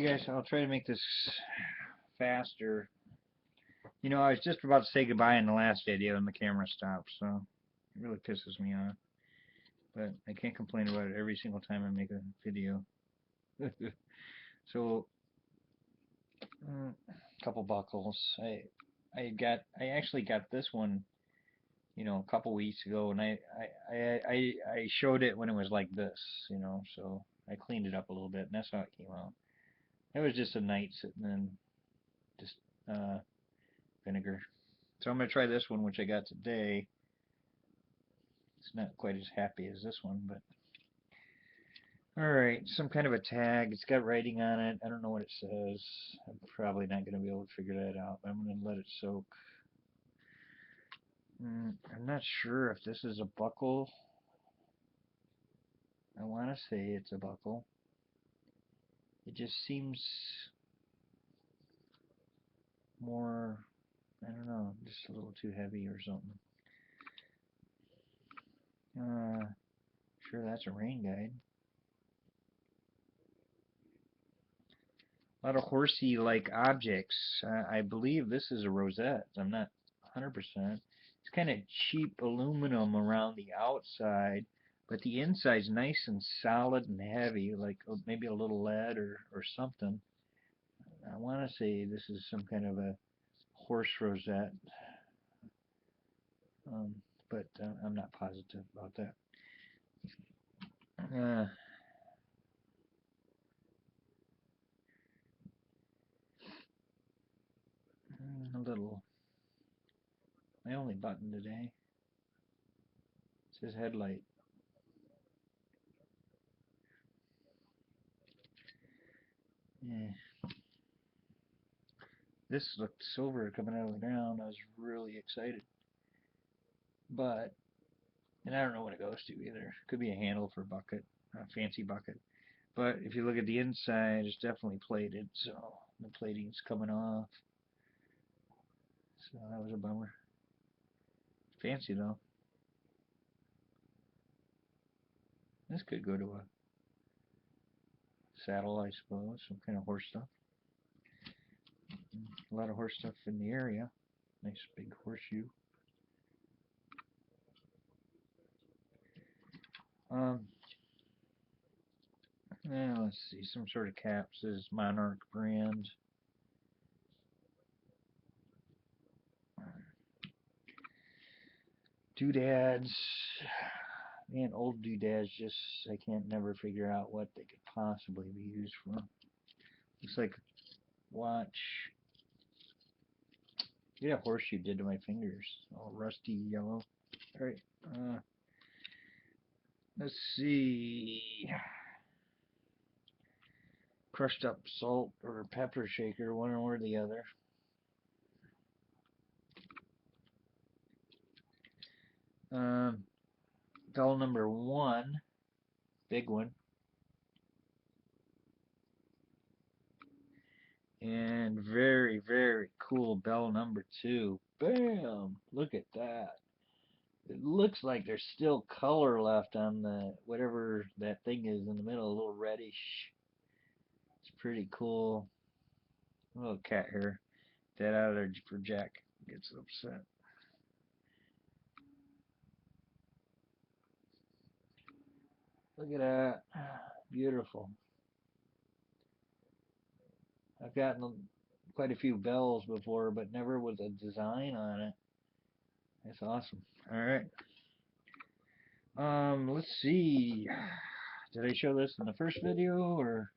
Alright guys, I'll try to make this faster. You know, I was just about to say goodbye in the last video and the camera stopped, so it really pisses me off. But I can't complain about it every single time I make a video. So, a couple buckles. I actually got this one, you know, a couple weeks ago, and I showed it when it was like this, you know, so I cleaned it up a little bit, and that's how it came out. It was just a night sitting in just vinegar. So I'm going to try this one, which I got today. It's not quite as happy as this one, but alright, some kind of a tag. It's got writing on it. I don't know what it says. I'm probably not going to be able to figure that out, but I'm going to let it soak. I'm not sure if this is a buckle. I want to say it's a buckle. It just seems more, I don't know, just a little too heavy or something. Sure, that's a rain guide. A lot of horsey-like objects. I believe this is a rosette. I'm not 100%. It's kind of cheap aluminum around the outside, but the inside's nice and solid and heavy, like maybe a little lead or something. I want to say this is some kind of a horse rosette, but I'm not positive about that. A little. My only button today. It says headlight. Yeah. This looked silver coming out of the ground. I was really excited. But, and I don't know what it goes to either. Could be a handle for a bucket, a fancy bucket. But if you look at the inside, it's definitely plated, so the plating's coming off. So that was a bummer. Fancy though. This could go to a saddle, I suppose, some kind of horse stuff. A lot of horse stuff in the area. Nice big horseshoe. Now let's see, some sort of cap says Monarch brand. Doodads. Man, old doodads just, I can't never figure out what they could possibly be used for. Looks like watch. Look at that horseshoe did to my fingers. All rusty yellow. Alright, let's see. Crushed up salt or pepper shaker, one or the other. Bell number 1, big one. And very, very cool bell number 2. Bam! Look at that. It looks like there's still color left on the whatever that thing is in the middle, a little reddish. It's pretty cool. A little cat hair. That out of there for Jack gets upset. Look at that. Beautiful. I've gotten quite a few bells before, but never with a design on it. That's awesome. Alright. Let's see. Did I show this in the first video or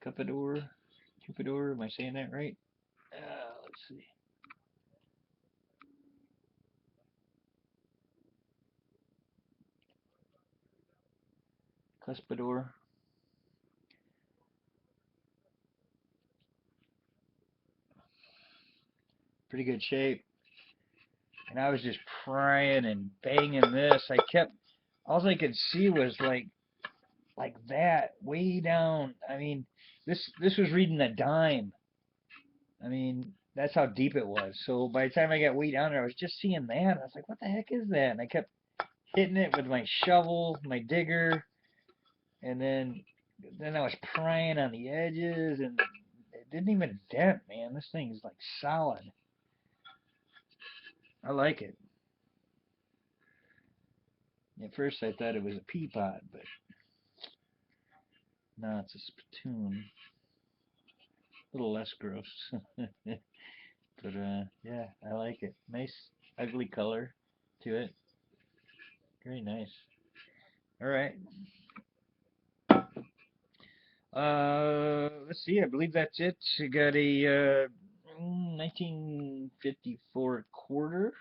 cuspidor? Cuspidor, am I saying that right? Let's see. Cuspidor. Pretty good shape. And I was just prying and banging this. All I could see was like that, way down. I mean, this was reading a dime. I mean, that's how deep it was. So by the time I got way down there, I was just seeing that. I was like, what the heck is that? And I kept hitting it with my shovel, my digger, and then then I was prying on the edges, and it didn't even dent, man. This thing is like solid. I like it. At first I thought it was a pea pod, but no, it's a spittoon. A little less gross. But yeah, I like it. Nice ugly color to it. Very nice. All right. Let's see. I believe that's it. We got a 1954 quarter.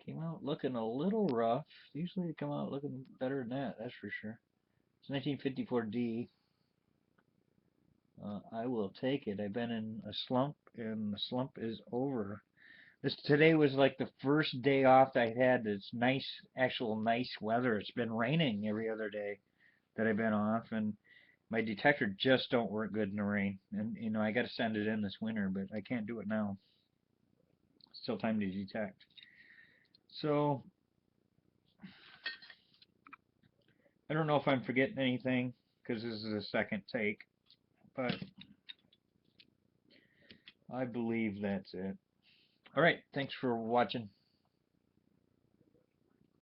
Came out looking a little rough. Usually they come out looking better than that. That's for sure. It's 1954D. I will take it. I've been in a slump, and the slump is over. This today was like the first day off I had. It's nice, actual nice weather. It's been raining every other day that I've been off, and my detector just don't work good in the rain. And you know, I got to send it in this winter, but I can't do it now. Still time to detect. So I don't know if I'm forgetting anything because this is a second take, but I believe that's it. All right, thanks for watching.